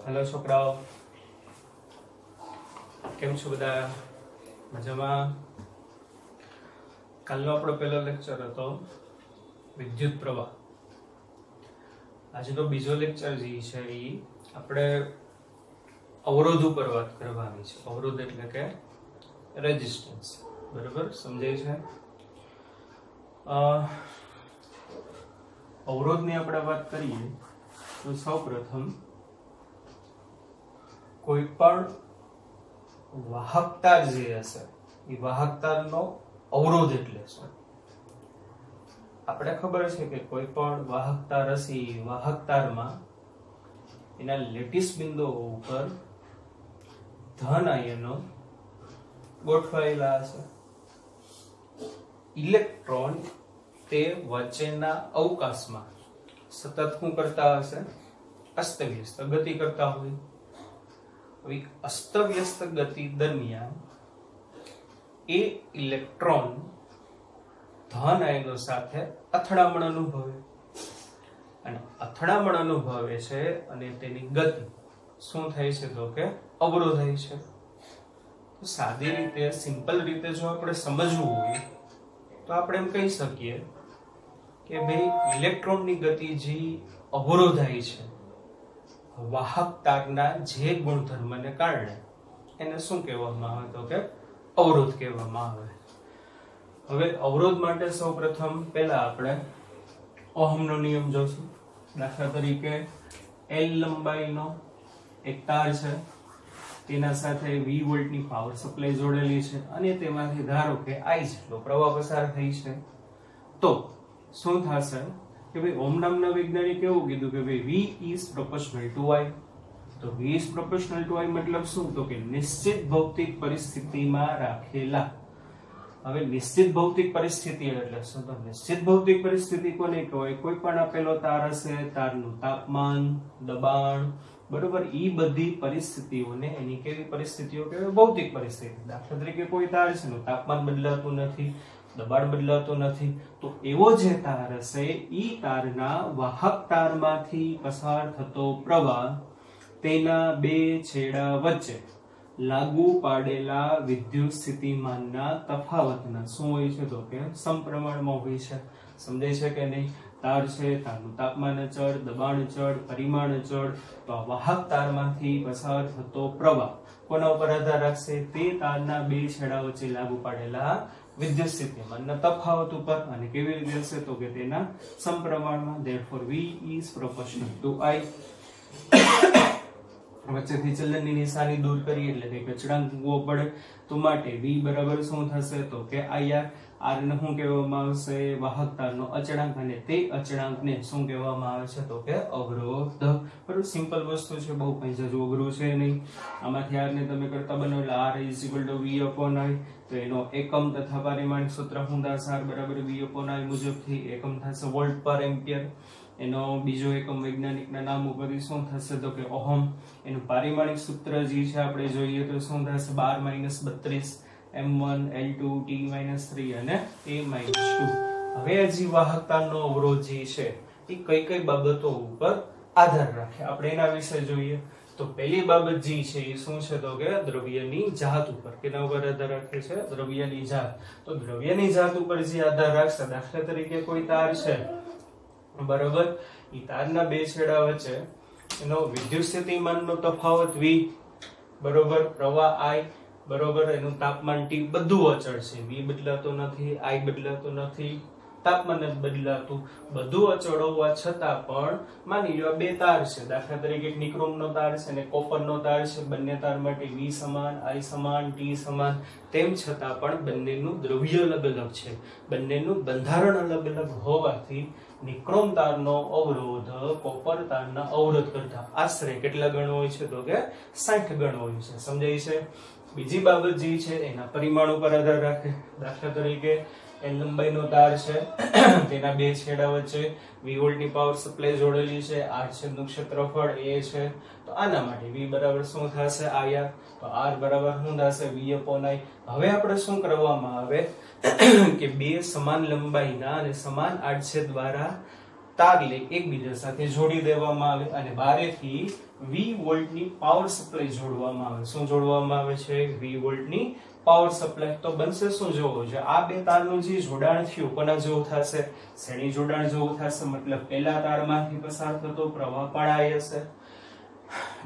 Hello छोकराओ, केम छो बधा? मजामां? कालनो आपणो पहेलो लेक्चर हतो विद्युत प्रवाह। આજનો બીજો લેક્ચર જે છે એ આપણે અવરોધ ઉપર વાત કરવાની છે। અવરોધ એટલે કે રેઝિસ્ટન્સ, બરાબર? સમજાય છે? અવરોધની આપણે વાત કરીએ તો સૌપ્રથમ કોઈ પણ વાહકતાર જે હશે એ વાહકતારનો અવરોધ એટલે શું? આપણે ખબર છે કે કોઈ પણ વાહકતાર હશે, વાહકતારમાં એના લેટિસ બિંદુઓ ઉપર ધન આયનો ગોઠવાયેલા હશે। ઇલેક્ટ્રોન તે વચ્ચેના અવકાશમાં સતત શું કરતા હશે? અસ્તવ્યસ્ત ગતિ કરતા હોય। અસ્તવ્યસ્ત ગતિ દરમિયાન એ ઇલેક્ટ્રોન ધન આયનો સાથે અથડામણ અનુભવે અને અથડામણ અનુભવે છે અને તેની ગતિ શું થાય છે? તો કે અવરોધાય છે। તો સાદી રીતે, સિમ્પલ રીતે જો આપણે સમજવું હોય તો આપણે એમ કહી શકીએ કે ભાઈ ઇલેક્ટ્રોનની ગતિ જે અવરોધાય છે વાહકતારના જે ગુણધર્મને કારણે એને શું કહેવામાં આવે? તો કે અવરોધ કહેવામાં આવે। હવે અવરોધ માટે સૌપ્રથમ પહેલા આપણે ઓહમનો નિયમ જોશું। દાખલા તરીકે L લંબાઈનો એક તાર છે, તેના સાથે V વોલ્ટની પાવર સપ્લાય જોડેલી છે અને તેમાંથી ધારો કે I જેટલો પ્રવાહ પસાર થઈ છે, તો શું થશે કે ભાઈ ઓહમ નામના વૈજ્ઞાનિકે એવું કીધું કે ભાઈ V is proportional to I। તો V is proportional to I મતલબ શું? તો કે નિશ્ચિત ભૌતિક પરિસ્થિતિમાં રાખેલા। હવે નિશ્ચિત ભૌતિક પરિસ્થિતિ એટલે શું? તો નિશ્ચિત ભૌતિક પરિસ્થિતિ કોને કહેવાય? કોઈ પણ આપેલો તાર હશે, તારનું તાપમાન, દબાણ, બરોબર, ઈ બધી પરિસ્થિતિઓને એની કેવી પરિસ્થિતિઓ કહેવાય? ભૌતિક પરિસ્થિતિ। દાખલા તરીકે કોઈ તાર છે એનું તાપમાન બદલાતું નથી, દબાણ બદલાતું નથી, તો એવો જે તાર હશે ઈ તારના વાહક તારમાંથી પસાર થતો પ્રવાહ તેના બે છેડા વચ્ચે લાગુ પાડેલા વિદ્યુત સ્થિતિમાનના તફાવતના શું હોય છે? તો કે સમપ્રમાણમાં હોય છે। સમજાય છે કે નહીં? તાર છે, તારનું તાપમાન અચળ, દબાણ અચળ, પરિમાણ અચળ, તો આ વાહક તારમાંથી પસાર થતો પ્રવાહ કોના ઉપર આધાર રાખશે? તે તારના બે છેડા વચ્ચે લાગુ પાડેલા વિદ્યુત સ્થિતિમાનના તફાવત ઉપર। અને કેવી રીતે હશે? તો કે તેના સમપ્રમાણમાં। therefore V is proportional to I। વચ્ચેથી ચલનની નિશાની દૂર કરી એટલે કે અચળાંક મૂકવો પડે, તો માટે V બરાબર શું થશે? તો કે IR। R ને શું કહેવામાં આવશે? વાહકતાનો અચળાંક, અને તે અચળાંકને શું કહેવામાં આવે છે? તો કે અવરોધ। બરાબર, સિમ્પલ વસ્તુ છે, બહુ કઈ જજો અઘરું છે નહીં। આમાંથી R ને તમે કરતા બનો એટલે R is equal to V upon I, તો એનો એકમ તથા પારિમાણિક સૂત્ર શું થશે? R બરાબર V upon I મુજબથી એકમ થશે વોલ્ટ પર એમ્પિયર। એનો બીજો એકમ વૈજ્ઞાનિકના નામ ઉપરથી શું થશે? તો કે ઓહમ। એનું પારિમાણિક સૂત્ર જે છે આપણે જોઈએ તો શું થશે? 12 - 32 M1 L2 T - 3 અને A - 2। હવે આ જે વાહકતાનો અવરોધ જે છે એ કઈ કઈ બાબતો ઉપર આધાર રાખે આપણે એના વિશે જોઈએ। તો પહેલી બાબત જે છે એ શું છે? તો કે દ્રવ્યની જાત ઉપર। કેના ઉપર આધાર રાખે છે? દ્રવ્યની જાત। તો દ્રવ્યની જાત ઉપર જે આધાર રાખશે, દાખલા તરીકે કોઈ તાર છે, બરોબર, ઈ તારના બે છેડા વચ્ચે એનો વિદ્યુત સ્થિતિમાનનો તફાવત V, બરોબર, પ્રવાહ I, બરોબર, એનું તાપમાન T, બધું અચળ છે। V બદલાતો નથી, I બદલાતો નથી, તાપમાન જ બદલાતું, બધું અચળ હોવા છતાં પણ માની લો બે તાર છે, દાખલા તરીકે એક નિક્રોમનો તાર છે અને કોપરનો તાર છે, બંને તાર માટે V સમાન, I સમાન, T સમાન, તેમ છતાં પણ બંનેનું દ્રવ્ય અલગ અલગ છે, બંનેનું બંધારણ અલગ અલગ હોવાથી નિક્રોમ તારનો અવરોધ કોપર તારના અવરોધ કરતા આશરે કેટલા ગણો હોય છે? તો કે 60 ગણો હોય છે। સમજાય છે? બીજી બાબત જે છે એના પરિમાણ ઉપર આધાર રાખે। દાખલા તરીકે L લંબાઈનો તાર છે, તેના બે છેડા વચ્ચે V વોલ્ટની પાવર સપ્લાય જોડેલી છે, R છેદનું ક્ષેત્રફળ A છે, તો આના માટે V બરાબર શું થશે? IR। તો R બરાબર શું થશે? V upon I। હવે આપણે શું કરવામાં આવે કે બે સમાન લંબાઈના અને સમાન આડછેદ દ્વારા તારને એકબીજા સાથે જોડી દેવામાં આવે અને બારેથી 20 વોલ્ટની પાવર સપ્લાય જોડવામાં આવે. શું જોડવામાં આવે છે? 20 વોલ્ટની પાવર સપ્લાય. તો બનશે શું? જોવો છે આ બે તારનું જે જોડાણ થયું કોના જેવું થશે? શ્રેણી જોડાણ જેવું થશે. મતલબ પહેલા તારમાંથી પસાર થતો પ્રવાહ પણ I હશે,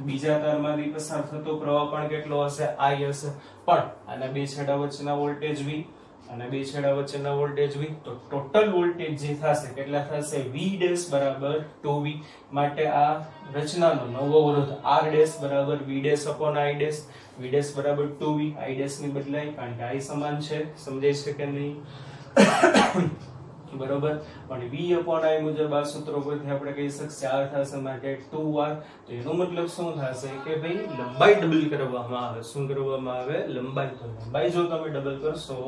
બીજા તારમાંથી પસાર થતો પ્રવાહ પણ કેટલો હશે? I હશે. પણ આના બે છેડા વચ્ચેના વોલ્ટેજ V અને બે છેડા વચ્ચેના વોલ્ટેજ V, તો ટોટલ વોલ્ટેજ જે થશે કેટલા થશે? V ડેશ બરાબર 2V. માટે આ રચનાનો નવો અવરોધ R ડેશ બરાબર V dash upon I dash, V dash બરાબર 2V. I ડેશ ની બદલાય કારણ કે I સમાન છે. સમજાય છે કે નહીં? બરોબર. પણ V અપોન I મુજબ આ સૂત્રો પરથી આપણે કહી શકીએ R થશે માટે 2R. તો એનો મતલબ શું થશે કે ભાઈ લંબાઈ ડબલ કરવામાં આવે. શું કરવામાં આવે? લંબાઈ. તો લંબાઈ જો તમે ડબલ કરશો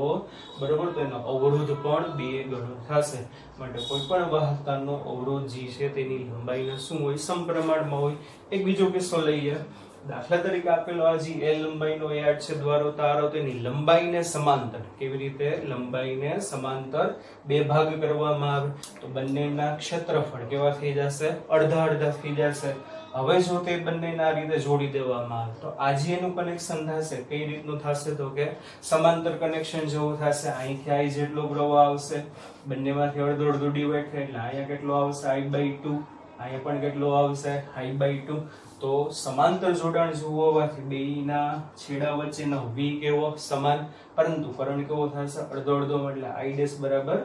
બરોબર તો એનો અવરોધ પણ 2 ગણો થશે. માટે કોઈ પણ વાહકતાનો અવરોધ જે છે તેની લંબાઈને શું હોય? સમપ્રમાણમાં હોય. એક બીજો કિસ્સો લઈએ. દાખલા તરીકે આપેલો આ જે L લંબાઈનો આડછેદવાળો તાર હતો તેની લંબાઈને સમાંતર. કેવી રીતે? લંબાઈને સમાંતર બે ભાગ કરવામાં આવે તો બંનેના ક્ષેત્રફળ કેવા થઈ જશે? અડધા અડધા થઈ જશે. હવે જો તે બંનેને આ રીતે જોડી દેવામાં આવે તો આજે એનું કનેક્શન થશે. કઈ રીતનું થશે? તો કે સમાંતર કનેક્શન જેવું થશે. અહીંથી I જેટલો પ્રવાહ આવશે, બંનેમાંથી અડધો અડધો ડિવાઈડ થાય એટલે અહીંયા કેટલો આવશે? I/2. અહીંયા પણ કેટલો આવશે? I/2. તો સમાંતર જોડાણ જેવું હોવાથી બેયના છેડા વચ્ચેનો V કેવો? સમાન. પરંતુ કરંટ કેવો થશે? અડધો અડધો. એટલે I ડેશ બરાબર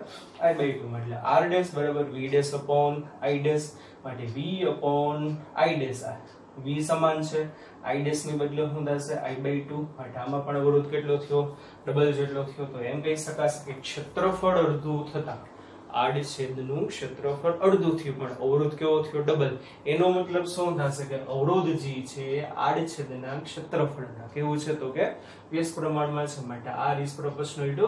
I/2. એટલે R ડેશ બરાબર V dash upon I dash. માટે V upon I dash. V સમાન છે, I ડેશ ની બદલે શું થશે? I/2. માટે આમાં પણ અવરોધ કેટલો થયો? ડબલ જેટલો થયો. તો એમ કહી શકાશે કે ક્ષેત્રફળ અડધું થતા આડછેદનું ક્ષેત્રફળ અડધું થયું પણ અવરોધ કેવો થયો? ડબલ. એનો મતલબ શું થશે કે અવરોધ જે છે આડછેદના ક્ષેત્રફળના કેવું છે? તો કે વ્યસ્ત પ્રમાણમાં છે. માટે R is proportional to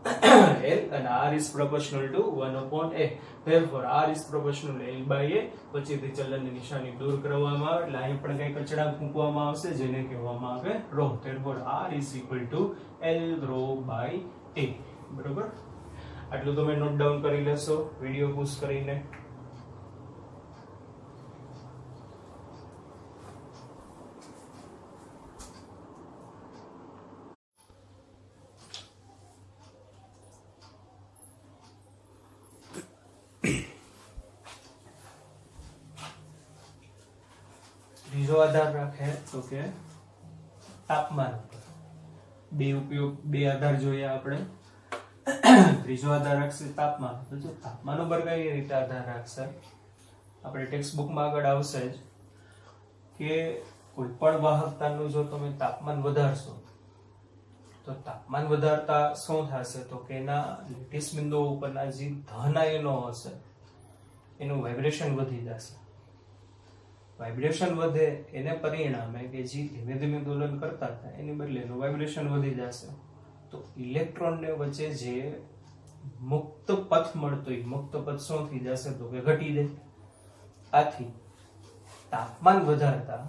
L અને R is proportional to 1/A. Therefore R is proportional to L/A. પછીથી ચલનની નિશાની દૂર કરવામાં આવે એટલે અહીં પણ કંઈક અચળાંક મૂકવામાં આવશે જેને કહેવામાં આવે ρ. Therefore R is equal to L/A. બરોબર. આટલું તમે નોટ ડાઉન કરી લેશો વિડિયો પોઝ કરીને. ત્રીજો આધાર રાખે તો કે તાપમાન. બે આધાર જોઈએ આપણે. ત્રીજો આધાર રાખશે તાપમાન. તો જો તાપમાન ઉપર કઈ રીતે આધાર રાખશે? આપણે ટેક્સ્ટ બુકમાં આગળ આવશે જ કે કોઈ પણ વાહકતાનું જો તમે તાપમાન વધારશો તો તાપમાન વધારતા શું થશે? તો કે એના લેટિસ બિંદુઓ ઉપરના જે ધન આયનો હશે એનું વાઇબ્રેશન વધી જશે. વાઇબ્રેશન વધે એને પરિણામે કે જે ધીમે ધીમે દોલન કરતા હતા એની બદલે એનું વાઇબ્રેશન વધી જશે. તો ઇલેક્ટ્રોનને વચ્ચે જે મુક્ત પથ મળતો એ મુક્ત પથ શું થઈ જશે? તો કે ઘટી જાય. આથી તાપમાન વધારતા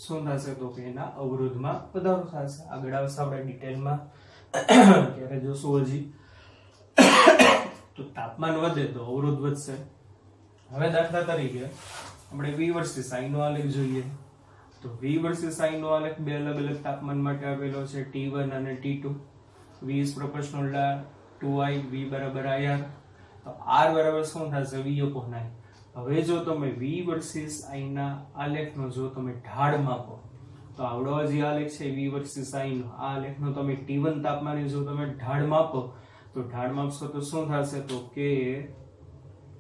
શું થશે? તો કે એના અવરોધમાં વધારો થશે. આગળ આવશે આપણે ડિટેલમાં ત્યારે જોશું હજી. તો તાપમાન વધે તો અવરોધ વધશે. હવે દાખલા તરીકે આપણે V વર્સિસ I નો આલેખ જોઈએ. તો V વર્સિસ I નો આલેખ બે અલગ અલગ તાપમાન માટે આપેલો છે, T1 અને T2. V is proportional to 2I, V બરાબર IR. તો R બરાબર શું થશે? V upon I. હવે જો તમે V વર્સિસ I ના આલેખનો જો તમે ઢાળ માપો તો આવડો જે આલેખ છે V વર્સિસ I નો, આ આલેખનો તમે T1 તાપમાને જો તમે ઢાળ માપો તો ઢાળ માપશો તો શું થશે? તો કે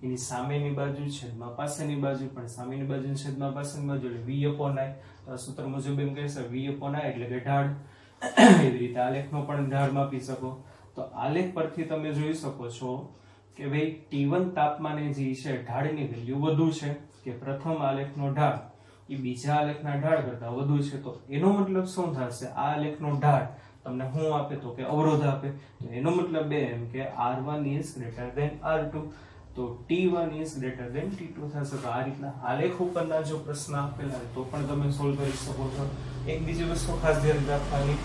એની સામેની બાજુ છેદમાં પાછળની બાજુ પણ સામેની બાજુ છેદમાં પાછળની બાજુ એટલે V upon I. તો આ સૂત્ર મુજબ એમ કહેશે V upon I એટલે કે ઢાળ. એવી રીતે આલેખનો પણ ઢાળ માપી શકો. તો આલેખ પરથી તમે જોઈ શકો છો કે ભાઈ T1 તાપમાને જે છે ઢાળની વેલ્યુ વધુ છે કે પ્રથમ આલેખનો ઢાળ એ બીજા આલેખના ઢાળ કરતા વધુ છે. તો એનો મતલબ શું થશે? આ આલેખનો ઢાળ તમને શું આપે? તો કે અવરોધ આપે. તો એનો મતલબ એમ કે R1 is greater than R2. તો T1 is greater than T2 થશે. તો આ રીતના આલેખ ઉપરના જો પ્રશ્ન આપેલા હોય તો પણ તમે સોલ્વ કરી શકો છો. એક બીજી વસ્તુ ખાસ ધ્યાન રાખવાની,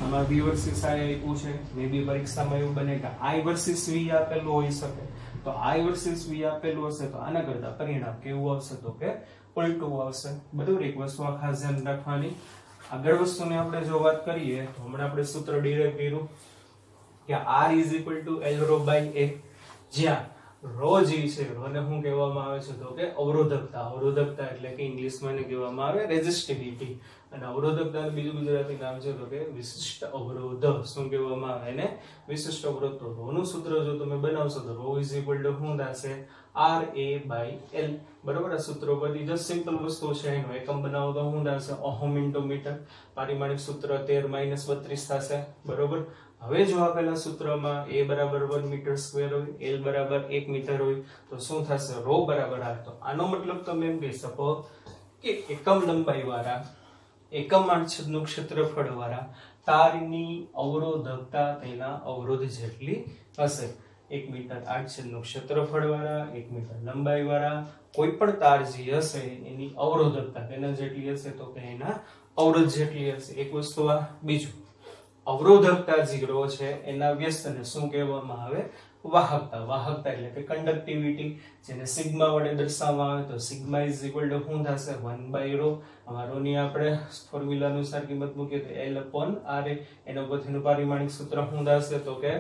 આમાં V વર્સિસ I આપ્યું છે, મે બી પરીક્ષામાં એવું બને કે I વર્સિસ V આપેલું હોઈ શકે. તો I વર્સિસ V આપેલું હશે તો આના કરતા પરિણામ કેવું આવશે તો કે ઉલટું આવશે બરાબર એક વસ્તુ આ ખાસ ધ્યાન રાખવાની આગળ વસ્તુની આપણે જો વાત કરીએ તો હમણાં આપણે સૂત્ર ડિરાઈવ કર્યું કે R = L rho by A જ્યાં રો જે છે રોને શું કહેવામાં આવે છે તો કે અવરોધકતા એટલે કે ઇંગ્લિશમાં એને કહેવામાં આવે રેઝિસ્ટિવિટી અને અવરોધકતાનું બીજું ગુજરાતી નામ છે તો કે વિશિષ્ટ અવરોધ શું કહેવામાં આવે એને વિશિષ્ટ અવરોધ તો રોનું સૂત્ર જો તમે બનાવશો તો રો = શું થશે RA/L બરોબર આ સૂત્ર પરથી જસ્ટ સિમ્પલ વસ્તુ છે એનો એકમ બનાવો તો શું થશે ઓહમ * મીટર પારિમાણિક સૂત્ર 13 - 32 થશે બરોબર હવે જો આપેલા સૂત્રમાં A = 1 મીટર સ્ક્વેર હોય L = 1 મીટર હોય તો શું થશે ρ બરાબર આ તો આનો મતલબ તમે એમ કહી શકો કે એકમ લંબાઈ વાળા એકમ આડછેદનું ક્ષેત્રફળ વાળા તારની અવરોધકતા તેના અવરોધ જેટલી હશે 1 મીટર આડછેદનું ક્ષેત્રફળ વાળા 1 મીટર લંબાઈ વાળા કોઈ પણ તાર જે હશે એની અવરોધકતા તેના જેટલી હશે તો કે એના અવરોધ જેટલી હશે એક વસ્તુ આ બીજું અવરોધકતા જે ρ છે એના વ્યસ્તને શું કહેવામાં આવે વાહકતા એટલે કે કંડક્ટિવિટી જેને સિગ્મા વડે દર્શાવવામાં આવે તો સિગ્મા = શું થશે 1/ρ અમારોની આપણે ફોર્મ્યુલા અનુસાર કિંમત મૂકીએ તો L/RA એનો પછીનું પારિમાણિક સૂત્ર શું થશે તો કે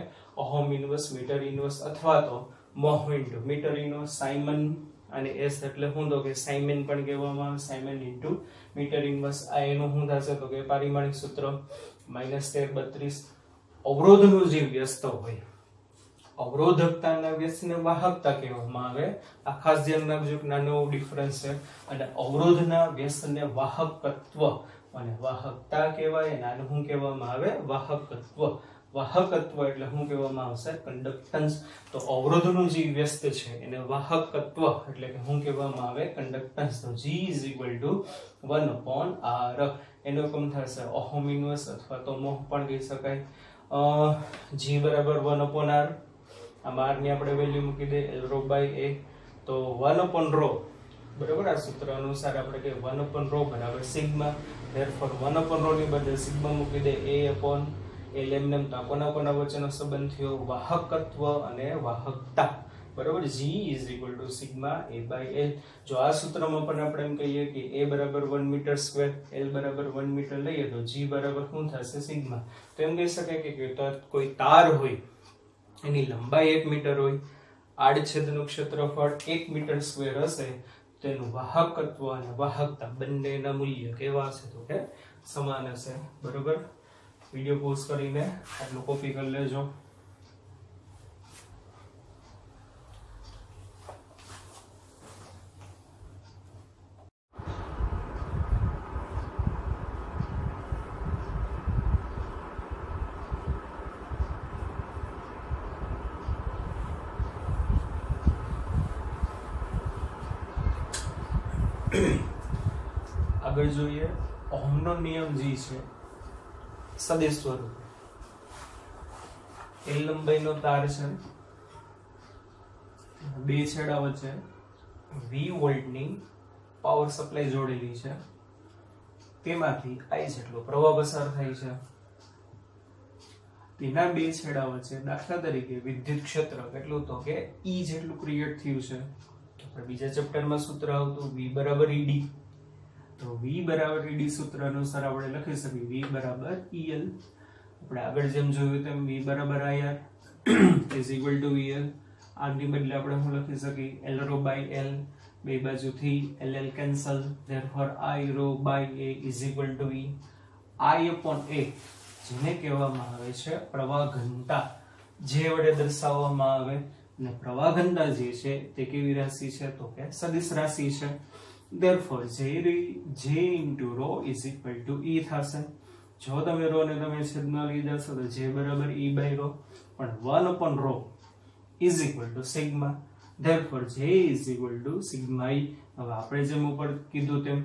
ઓહમ ઇન્વર્સ મીટર ઇન્વર્સ અથવા તો મોહ ઇન્ટુ મીટર ઇન્વર્સ સાયમન અને S એટલે શું તો કે સાયમન પણ કહેવામાં આવે સાયમન ઇન્ટુ મીટર ઇન્વર્સ આ એનું શું થશે તો કે પારિમાણિક સૂત્ર -13/32 અવરોધનું જે વ્યસ્ત હોય અવરોધકતાના વ્યસ્તને વાહકતા કહેવામાં આવે આ ખાસ ધ્યાન રાખજો કે નાનો ડિફરન્સ છે અને અવરોધના વ્યસ્તને વાહકત્વ અને વાહકતા કહેવાય અને આને શું કહેવામાં આવે વાહકત્વ એટલે શું કહેવામાં આવશે કંડક્ટન્સ તો અવરોધનું જે વ્યસ્ત છે એને વાહકત્વ એટલે કે શું કહેવામાં આવે કંડક્ટન્સ તો G = 1/R એનો એકમ થશે ઓહમ ઇન્વર્સ અથવા તો મોહ પણ કહી શકાય G = 1/R આ R ની આપણે વેલ્યુ મૂકી દે L rho by A તો 1/ρ બરાબર આ સૂત્ર અનુસાર આપણે કે 1/ρ બરાબર સિગ્મા therefore 1/ρ ની બદલે સિગ્મા મૂકી દે A/L એમને તો કોના વચ્ચેનો સંબંધ થયો વાહકત્વ અને વાહકતા બરાબર G = સિગ્મા A/L જો આ સૂત્રમાં પણ આપણે એમ કહીએ કે A = 1 metre square L = 1 metre લઈએ તો G બરાબર શું થશે સિગ્મા તો એમ કહી શકાય કે કોઈ તાર હોય એની લંબાઈ 1 મીટર હોય આડછેદનું ક્ષેત્રફળ 1 મીટર સ્ક્વેર હશે તેનું વાહકત્વ અને વાહકતા બંનેના મૂલ્ય કેવા હશે તો કે સમાન હશે બરોબર વિડિયો પોઝ કરીને આટલું કોપી કરી લેજો આગળ જોઈએ ઓહમનો નિયમ જે છે સદિશ સ્વરૂપ L લંબાઈનો તાર છે બે છેડા વચ્ચે V વોલ્ટની પાવર સપ્લાય જોડેલી છે તેમાંથી I જેટલો પ્રવાહ પસાર થાય છે તેના બે છેડા વચ્ચે દાખલા તરીકે વિદ્યુત ક્ષેત્ર કેટલું તો કે E જેટલું ક્રિએટ થયું છે આપણે બીજા ચેપ્ટરમાં સૂત્ર આવતું V = ED તો V = ED સૂત્ર અનુસાર આપણે લખી શકીએ V = EL આપણે આગળ જેમ જોયું તેમ V = IR = VL R ની બદલે આપણે શું લખી શકીએ L rho by L બે બાજુથી LL cancel therefore I rho by A = E I/A જેને કહેવામાં આવે છે પ્રવાહ ઘનતા જે વડે દર્શાવવામાં આવે અને પ્રવાહ ઘનતા જે છે તે કેવી રાશિ છે તો કે સદિશ રાશિ છે therefore J into ρ = E થશે જો તમે ρ ને તમે છેદમાં લઈ જશો તો J = E/ρ પણ 1/ρ = sigma therefore J = sigma E હવે આપણે જેમ ઉપર કીધું તેમ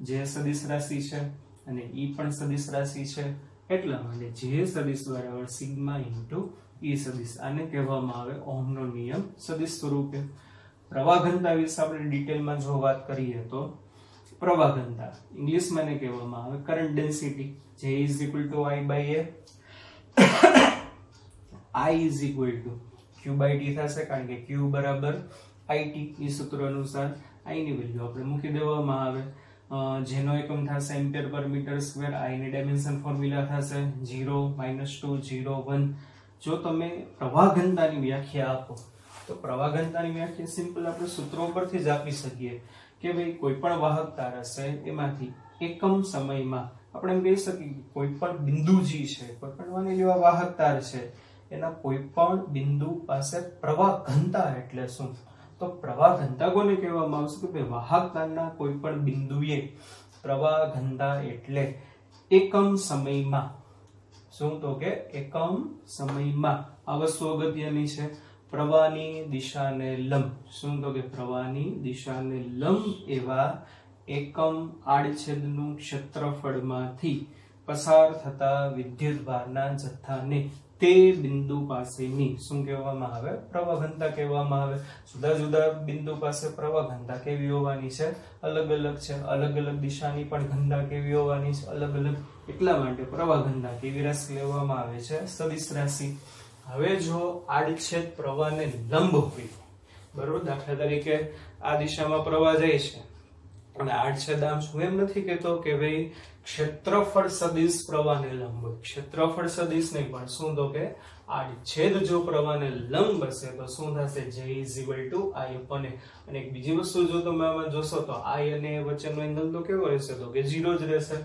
J સદિશ રાશિ છે અને E પણ સદિશ રાશિ છે એટલા માટે J સદિશ બરાબર સિગ્મા * E સદિશ આને કહેવામાં આવે ઓહમનો નિયમ સદિશ સ્વરૂપે પ્રવાહ ઘનતા વિશે આપણે ડિટેલમાં જો વાત કરીએ તો પ્રવાહ ઘનતા ઇંગ્લિશમાં એને કહેવામાં આવે current density J = I/A I = Q q by t થશે, કારણ કે q બરાબર it એ સૂત્ર અનુસાર i ની વેલ્યુ આપણે મૂકી દેવામાં આવે, જેનો એકમ થશે એમ્પિયર પર મીટર સ્ક્વેર, i ની ડાયમેન્શન ફોર્મ્યુલા થશે 0 -2 0 1. જો તમે પ્રવાહ ઘનતાની વ્યાખ્યા આપો તો પ્રવાહ ઘનતાની વ્યાખ્યા સિમ્પલ આપણે સૂત્રો પરથી જ આપી શકીએ કે ભાઈ કોઈ પણ વાહક તાર હશે એમાંથી એકમ સમયમાં આપણે એમ કહી શકીએ કે કોઈ પણ બિંદુ જે છે, કોઈ પણ માની લો વાહક તાર છે, એના કોઈ પણ બિંદુ પાસે પ્રવાહ ઘનતા એટલે શું? તો પ્રવાહ ઘનતા કોને કહેવામાં આવશે? કે ભાઈ વાહક તારના કોઈ પણ બિંદુએ પ્રવાહ ઘનતા એટલે એકમ સમયમાં શું? તો કે એકમ સમયમાં આ વસ્તુ અગત્યની છે. પ્રવાહની દિશાને લંબ શું? તો કે પ્રવાહની દિશાને લંબ એવા એકમ આડછેદનું ક્ષેત્રફળમાંથી પસાર થતા વિદ્યુતભારના જથ્થાને તે બિંદુ પાસેની શું કહેવામાં આવે? પ્રવાહ ઘનતા કહેવામાં આવે. જુદા જુદા બિંદુ પાસે પ્રવાહ ઘનતા કેવી હોવાની છે? અલગ અલગ છે. અલગ અલગ દિશાની પણ ઘનતા કેવી હોવાની છે? અલગ અલગ. એટલા માટે પ્રવાહ ઘનતા કેવી રાશિ લેવામાં આવે છે? સદિશ રાશિ. હવે જો આડછેદ પ્રવાહને લંબ હોય, બરોબર, દાખલા તરીકે આ દિશામાં પ્રવાહ જાય છે અને આડછેદ આમ શું એમ નથી કહેતો કે ભાઈ ક્ષેત્રફળ સદિશ પ્રવાહને લંબ હોય, ક્ષેત્રફળ સદિશ નહીં પણ શું? તો કે આડછેદ જો પ્રવાહને લંબ હશે તો શું થશે? J = I upon A. અને એક બીજી વસ્તુ જો તમે આમાં જોશો તો I અને A વચ્ચેનો એંગલ તો કેવો રહેશે? તો કે 0 જ રહેશે.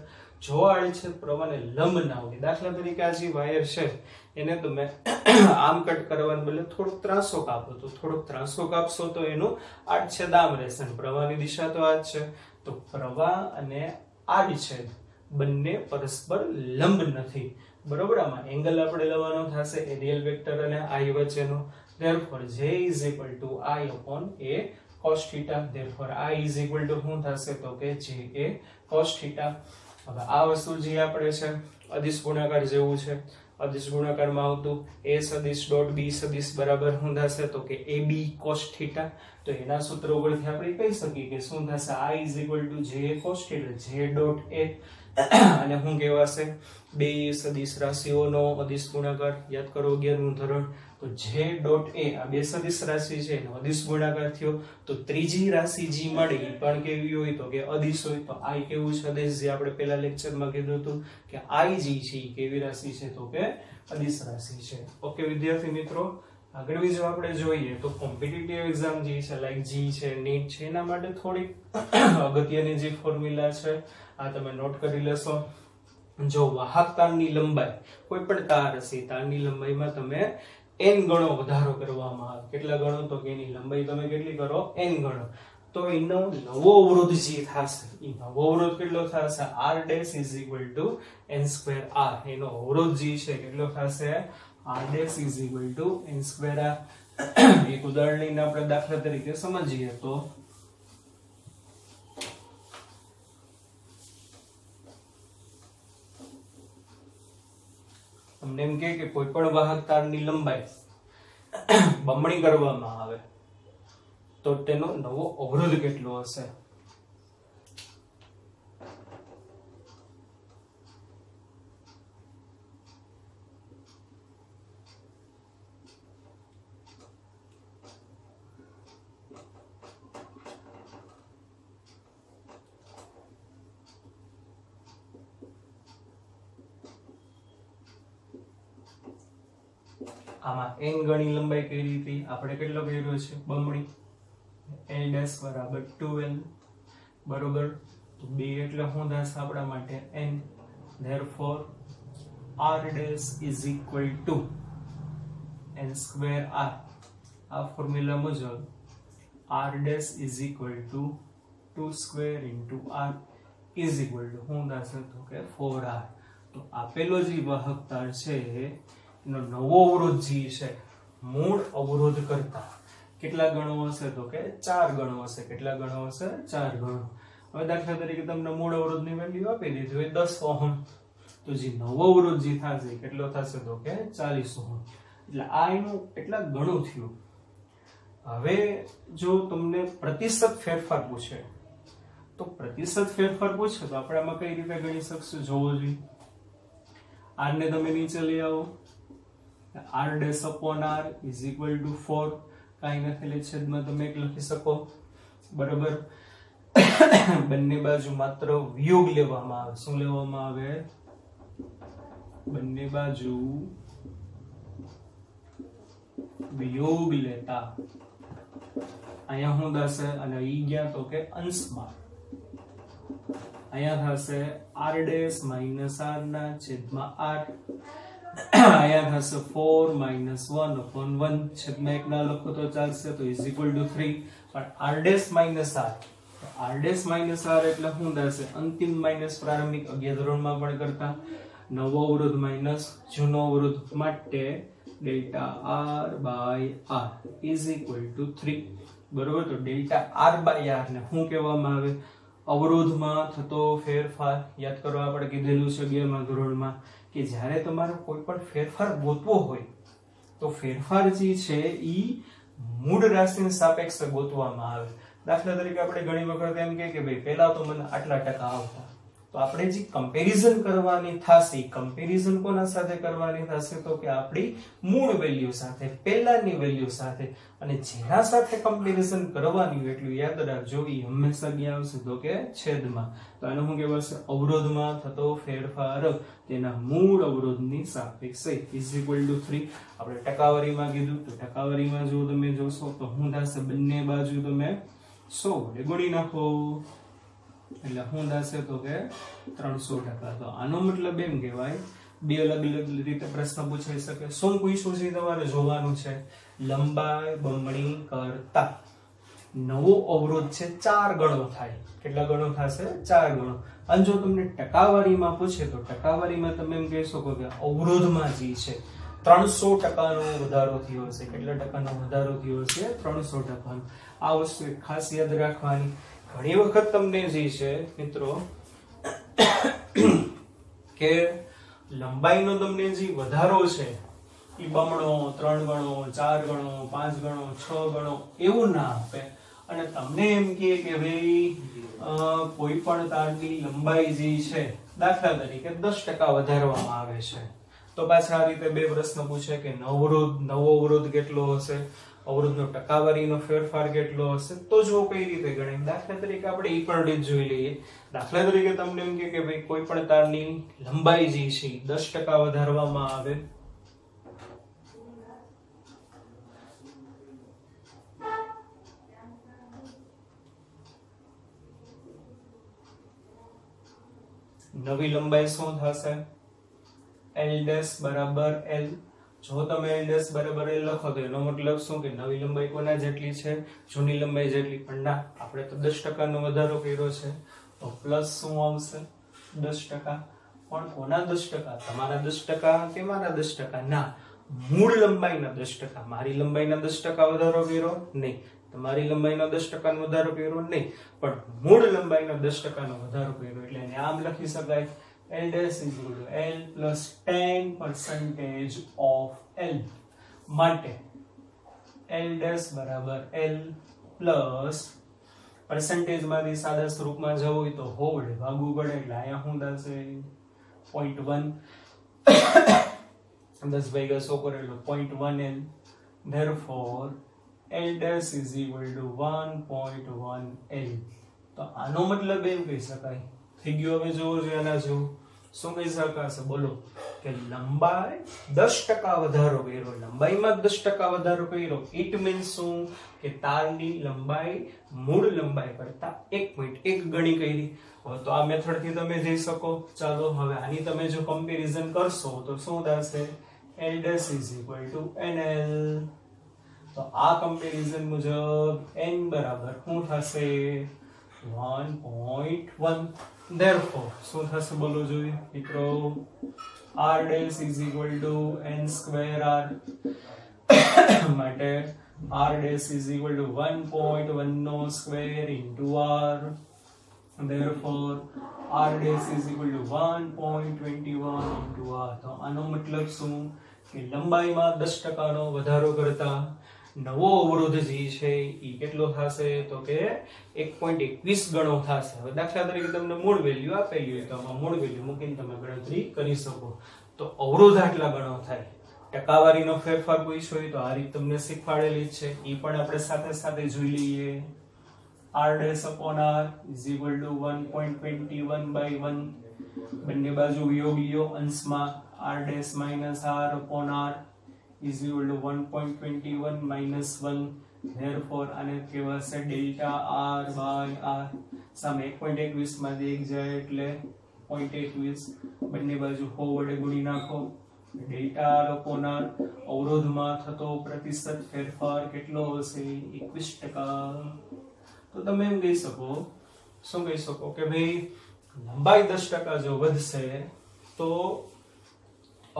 જો આડછેદ પ્રવાહને લંબ ના હોય, દાખલા તરીકે આ જે વાયર છે એને તમે આમ કટ કરવાને બદલે થોડોક ત્રાસો કાપો, તો થોડોક ત્રાસો કાપશો તો એનો આડછેદ આમ રહેશે. પ્રવાહની દિશા તો આ જ છે. તો પ્રવાહ અને આડછેદ બંને પરસ્પર લંબ નથી, બરોબર. આમાં એંગલ આપણે લેવાનો થશે એરિયલ વેક્ટર અને I વચ્ચેનો. therefore J = I upon A cos theta. therefore I = શું થશે? તો કે J A cos theta. હવે આ વસ્તુ જે આપણે છે અદિશ ગુણાકાર જેવું છે. અદિશ ગુણાકારમાં આવતું a સદિશ ડોટ b સદિશ બરાબર શું થશે? તો કે ab cos theta. તો એના સૂત્ર ઉપરથી આપણે કહી શકીએ કે શું થશે? I = J cos theta. J dot a અને શું કહેવાશે? બે સદિશ રાશિઓનો અદિશ ગુણાકાર. યાદ કરો 11મું ધોરણ. તો J ડોટ a આ બે સદિશ રાશિ છે એનો અદિશ ગુણાકાર થયો. તો ત્રીજી રાશિ જે મળે એ પણ કેવી હોય? તો કે અદિશ હોય. તો I કેવું છે? અદિશ. જે આપણે પહેલા લેક્ચરમાં કીધું હતું કે I જે છે એ કેવી રાશિ છે? તો કે અદિશ રાશિ છે. ઓકે વિદ્યાર્થી મિત્રો, આગળ બીજું આપણે જોઈએ તો કોમ્પિટિટિવ એક્ઝામ જે છે લાઈક જી છે, નીટ છે, એના માટે થોડીક અગત્યની જે ફોર્મ્યુલા છે આ તમે નોટ કરી લેશો. જો વાહક તારની લંબાઈ, કોઈ પણ તાર હશે, તારની લંબાઈમાં તમે n ગણો વધારો કરવામાં આવે. કેટલા ગણો? તો કે એની લંબાઈ તમે કેટલી કરો? n ગણો. તો એનો નવો અવરોધ જે થશે, એ નવો અવરોધ કેટલો થશે? r' = n²r. એનો અવરોધ જે છે કેટલો થશે? r' = n²r. એક ઉદાહરણ લઈને આપણે દાખલા તરીકે સમજીએ તો તમને એમ કે કોઈ પણ વાહક તારની લંબાઈ બમણી કરવામાં આવે તો તેનો નવો અવરોધ કેટલો હશે? આમાં n ગણી લંબાઈ કરી હતી આપણે, કેટલો કર્યો છે? બમણી. l' = 2l, બરોબર. તો 2 એટલે શું થશે આપણા માટે? n. therefore r' = n²r. આ ફોર્મ્યુલા મુજબ r' = 2² r શું થશે? તો કે 4r. તો આપેલો જે વાહક તાર છે એનો નવો અવરોધ જે છે મૂળ અવરોધ કરતા કેટલા ગણો હશે? તો કે 4 ગણો હશે. કેટલા ગણો હશે? 4 ગણો. હવે દાખલા તરીકે તમને મૂળ અવરોધની વેલ્યુ આપી દીધી હોય 10 ઓહમ, તો જે નવો અવરોધ જે થશે કેટલો થશે? તો કે 40 ઓહમ. એટલે આ એનું કેટલા ગણું થયું. હવે જો તમને પ્રતિશત ફેરફાર પૂછે તો પ્રતિશત ફેરફાર પૂછે તો આપણે આમાં કઈ રીતે ગણી શકશું? જોવો જોઈએ. r ને તમે નીચે લઈ આવો r dash upon r is equal two 4 કાઈ નથી એટલે છેદમાં તમે એક લખી શકો બરાબર બંને બાજુ માત્ર વિયોગ લેવામાં આવે શું લેવામાં આવે બંને બાજુ વિયોગ લેતા અહીંયા શું થશે અને ઈ ગયા તો કે અંશમાં અહીંયા થશે r ડેશ માઈનસ r ના છેદમાં r અહીંયા થશે 4 માઈનસ 1 upon 1 છેદમાં 1 ના લખો તો ચાલશે તો ઇઝ ઇક્વલ ટુ 3 પણ r ડેશ માઈનસ r એટલે શું થશે અંતિમ માઈનસ પ્રારંભિક 11 ધોરણમાં પણ કરતા નવો અવરોધ માઈનસ જૂનો અવરોધ માટે delta r by r is equal to 3 બરોબર તો ડેલ્ટા r બાય r ને શું કહેવામાં આવે અવરોધમાં થતો ફેરફાર યાદ કરવા આપણે કીધેલું છે 11મા ધોરણમાં કે જ્યારે તમારે કોઈ પણ ફેરફાર ગોતવો હોય તો ફેરફાર જે છે ઈ મૂળ રાશિની સાપેક્ષે ગોતવામાં આવે દાખલા તરીકે આપણે ઘણી વખત એમ કે ભાઈ પહેલા તો મને આટલા ટકા આવતા તો આપણે જે કમ્પેરિઝન કરવાની થશે કમ્પેરિઝન કોના સાથે કરવાની થશે તો કે આપણી મૂળ વેલ્યુ સાથે પહેલાની વેલ્યુ સાથે અને જેના સાથે કમ્પેરિઝન કરવાની એટલું યાદ રાખજો એ હંમેશા ક્યાં આવશે તો કે છેદમાં તો આને શું કહેવાશે અવરોધમાં થતો ફેરફાર તેના મૂળ અવરોધની સાપેક્ષે ઇઝ ઇક્વલ ટુ 3 આપણે ટકાવારીમાં કીધું તો ટકાવારીમાં જો તમે જોશો તો શું થશે બંને બાજુ તમે 100 વડે ગુણી નાખો એટલે શું થશે તો કે 300%. તો આનો મતલબ એમ કહેવાય બે અલગ અલગ રીતે પ્રશ્ન પૂછાઈ શકે શું પૂછ્યું છે તમારે જોવાનું છે લંબાઈ બમણી કરતા નવો અવરોધ છે 4 ગણો થાય કેટલા ગણો થશે 4 ગણો અને જો તમને ટકાવારીમાં પૂછે તો ટકાવારીમાં તમે એમ કહી શકો કે અવરોધમાં જે છે 300% નો વધારો થયો હશે કેટલા ટકાનો વધારો થયો હશે 300%. આ વસ્તુ ખાસ યાદ રાખવાની ઘણી વખત તમને જે છે મિત્રો કે લંબાઈનો તમને જે વધારો છે એ બમણો 3 ગણો 4 ગણો 5 ગણો 6 ગણો એવું ના આપે અને તમને એમ કે ભાઈ કોઈ પણ તારની લંબાઈ જે છે દાખલા તરીકે 10% વધારવામાં આવે છે તો પાછા આ રીતે બે પ્રશ્ન પૂછે કે નવો અવરોધ કેટલો હશે અવરોધનો ટકાવારીનો ફેરફાર કેટલો હશે તો જો કઈ રીતે ગણે દાખલા તરીકે આપણે ઈ પણ રીત જોઈ લઈએ દાખલા તરીકે તમને એમ કે ભાઈ કોઈ પણ તારની લંબાઈ જે છે 10% વધારવામાં આવે નવી લંબાઈ શું થશે l ડેશ બરાબર l જો તમે l ડેશ બરાબર l લખો તો એનો મતલબ શું કે નવી લંબાઈ કોના જેટલી છે જૂની લંબાઈ જેટલી પણ ના આપણે તો 10% નો વધારો કર્યો છે તો પ્લસ શું આવશે 10% પણ કોના 10% તમારા 10% કે મારા 10% ના મૂળ લંબાઈના 10% મારી લંબાઈના 10% વધારો કર્યો નહીં તમારી લંબાઈનો 10% નો વધારો કર્યો નહીં પણ મૂળ લંબાઈનો 10% નો વધારો કર્યો એટલે એને આમ લખી શકાય L dash is equal to L plus 10% of L માટે L dash બરાબર L plus percentage માંથી સાદા સ્વરૂપમાં જવું હોય તો હોડ ભાગવું પડે એટલે અહીંયા શું થશે 0.1 10 ભાગ્યા 100 કરેલો 0.1 L therefore L dash is equal to 1.1 L તો આનો મતલબ એમ કહી શકાય થઈ ગયું હવે જોવો જોઈએ આના જેવું શું કહી શકાશે બોલો કે લંબાઈ 10% વધારો કર્યો લંબાઈમાં 10% વધારો કર્યો ઇટ મીન્સ શું કે તારની લંબાઈ મૂળ લંબાઈ કરતા 1.1 ગણી કરી તો આ મેથડ થી તમે જઈ શકો ચાલો હવે આની તમે જો કમ્પેરિઝન કરશો તો શું થશે L dash is equal to NL તો આ કમ્પેરિઝન મુજબ n બરાબર શું થશે 1.1 therefore શું થશે બોલો જોઈએ મિત્રો r dash is equal to n square r માટે r dash is equal to 1.1 no square into r therefore r dash is equal to 1.21 into r તો આનો મતલબ શું કે લંબાઈમાં 10% નો વધારો કરતા નવો અવરોધ જે છે એ કેટલો થશે તો કે 1.21 ગણો થશે હવે દાખલા તરીકે તમને મૂળ વેલ્યુ આપેલી હોય તો આમાં મૂળ વેલ્યુ મૂકીને તમે ગણતરી કરી શકો તો અવરોધ આટલા ગણો થાય ટકાવારીનો ફેરફાર પૂછ્યો હોય તો આ રીત તમને શીખવાડેલી છે, એ પણ આપણે સાથે સાથે જોઈ લઈએ. r dash upon r is equal to 1.21/1. બંને બાજુ વિયોગ લ્યો, અંશમાં r dash minus r upon r is equal to 1.21 minus 1. therefore આને કહેવાશે ડેલ્ટા r by r. સામે 1.21 માંથી 1 જાય એટલે 0.21, બંને બાજુ 100 વડે ગુણી નાખો. ડેલ્ટા r upon r અવરોધમાં થતો પ્રતિશત ફેરફાર કેટલો હશે? 21%. તો તમે એમ કહી શકો, શું કહી શકો કે ભાઈ લંબાઈ 10% જો વધશે તો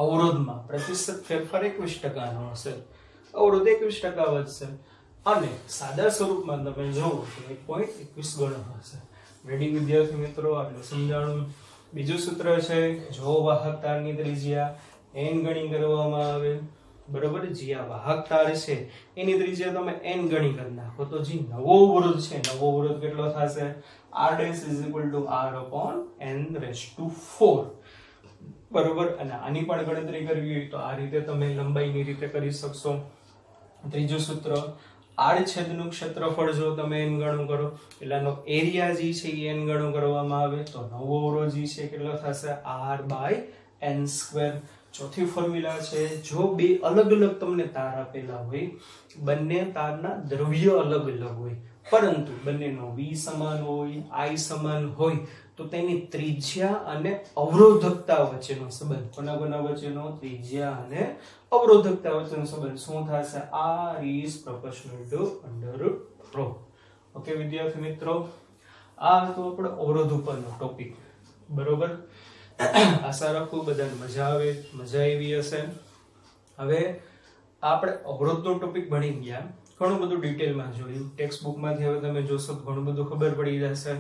અવરોધમાં પ્રતિશત ફેરફાર 21% નો હશે. અવરોધ 21% વધશે અને સાદા સ્વરૂપમાં તમે જોવો તો 1.21 ગણો હશે. રેડી વિદ્યાર્થી મિત્રો, આટલું સમજાણું. બીજું સૂત્ર છે, જો વાહક તારની ત્રિજ્યા n ગણી કરવામાં આવે, બરોબર, જે આ વાહક તાર છે એની ત્રિજ્યા તમે n ગણી કરી નાખો તો જે નવો અવરોધ છે, નવો અવરોધ કેટલો થશે? r dash is equal to r upon n raised to 4. બરોબર. અને આની પણ ગણતરી કરવી હોય તો આ રીતે તમે લંબાઈની રીતે કરી શકશો. ત્રીજું સૂત્ર, r છેદનું ક્ષેત્રફળ જો તમે n ગણું કરો એટલે આનો એરિયા જે છે એ n ગણું કરવામાં આવે તો નવો અવરોધ જે છે કેટલો થશે? r by n square. ચોથી ફોર્મ્યુલા છે, જો બે અલગ અલગ તમને તાર આપેલા હોય, બંને તારના દ્રવ્ય અલગ અલગ હોય, પરંતુ બંનેનો v સમાન હોય, i સમાન હોય, તો તેની ત્રિજ્યા અને અવરોધકતા વચ્ચેનો સંબંધ, કોના કોના વચ્ચેનો? ત્રિજ્યા અને અવરોધકતા વચ્ચેનો સંબંધ શું થશે? r is proportional to √ρ. Okay વિદ્યાર્થી મિત્રો, આ તો આપણો અવરોધ ઉપરનો ટોપિક. બરોબર. આશા રાખું બધાને મજા આવી હશે. હવે આપણે અવરોધનો ટોપિક ભણી ગયા, ઘણું બધું ડિટેલમાં જોયું, ટેક્સ્ટ બુકમાંથી હવે તમે જોશો તો ઘણું બધું ખબર પડી જશે.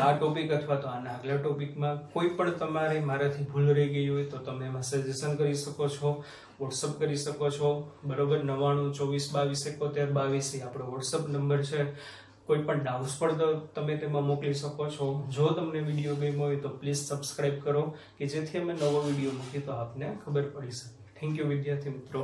આ ટોપિક અથવા તો આના આગલા ટોપિકમાં કોઈ પણ તમારે મારાથી ભૂલ રહી ગઈ હોય તો તમે એમાં સજેશન કરી શકો છો, વોટ્સઅપ કરી શકો છો. બરોબર. 99 24 22 71 22 આપણો વોટ્સઅપ નંબર છે. કોઈ પણ ડાઉટ્સ પણ તમે તેમાં મોકલી શકો છો. જો તમને વિડીયો ગમ્યો હોય તો પ્લીઝ સબસ્ક્રાઇબ કરો કે જેથી અમે નવો વિડીયો મૂકીએ તો આપને ખબર પડી શકે. થેન્ક યુ વિદ્યાર્થી મિત્રો.